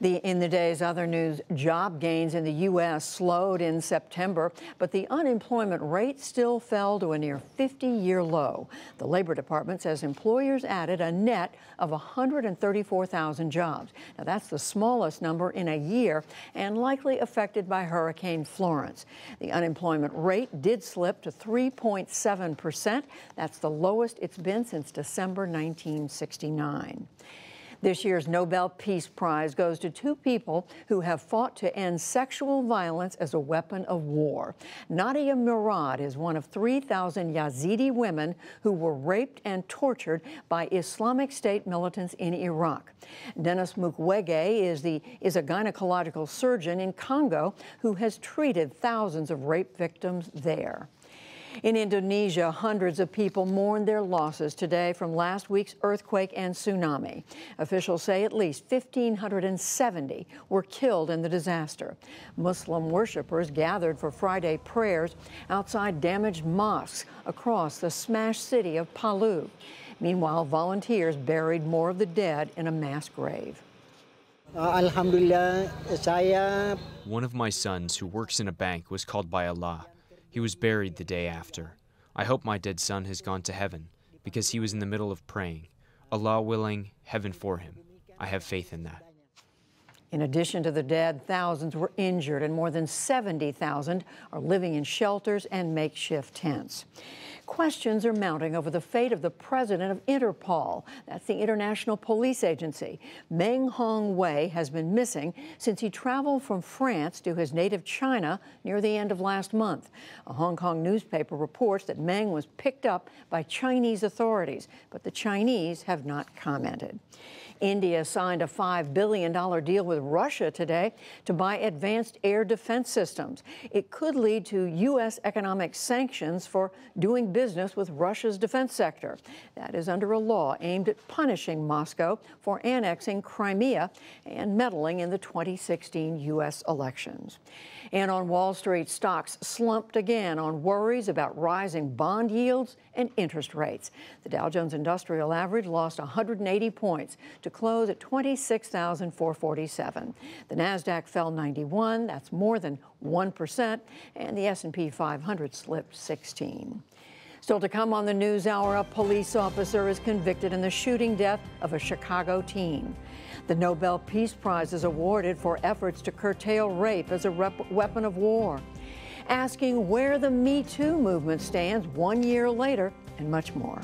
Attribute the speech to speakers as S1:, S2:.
S1: In the day's other news, job gains in the U.S. slowed in September, but the unemployment rate still fell to a near 50-year low. The Labor Department says employers added a net of 134,000 jobs. Now, that's the smallest number in a year and likely affected by Hurricane Florence. The unemployment rate did slip to 3.7%. That's the lowest it's been since December 1969. This year's Nobel Peace Prize goes to two people who have fought to end sexual violence as a weapon of war. Nadia Murad is one of 3,000 Yazidi women who were raped and tortured by Islamic State militants in Iraq. Denis Mukwege is a gynecological surgeon in Congo who has treated thousands of rape victims there. In Indonesia, hundreds of people mourned their losses today from last week's earthquake and tsunami. Officials say at least 1,570 were killed in the disaster. Muslim worshippers gathered for Friday prayers outside damaged mosques across the smashed city of Palu. Meanwhile, volunteers buried more of the dead in a mass grave.
S2: Alhamdulillah,
S3: one of my sons who works in a bank was called by Allah. He was buried the day after. I hope my dead son has gone to heaven because he was in the middle of praying. Allah willing, heaven for him. I have faith in that.
S1: In addition to the dead, thousands were injured and more than 70,000 are living in shelters and makeshift tents. Questions are mounting over the fate of the president of Interpol. That's the International Police Agency. Meng Hongwei has been missing since he traveled from France to his native China near the end of last month. A Hong Kong newspaper reports that Meng was picked up by Chinese authorities, but the Chinese have not commented. India signed a $5 billion deal with Russia today to buy advanced air defense systems. It could lead to U.S. economic sanctions for doing business with Russia's defense sector. That is under a law aimed at punishing Moscow for annexing Crimea and meddling in the 2016 U.S. elections. And on Wall Street, stocks slumped again on worries about rising bond yields and interest rates. The Dow Jones Industrial Average lost 180 points to close at 26,447. The Nasdaq fell 91, that's more than 1%, and the S&P 500 slipped 16. Still to come on the NewsHour, a police officer is convicted in the shooting death of a Chicago teen. The Nobel Peace Prize is awarded for efforts to curtail rape as a weapon of war. Asking where the Me Too movement stands 1 year later, and much more.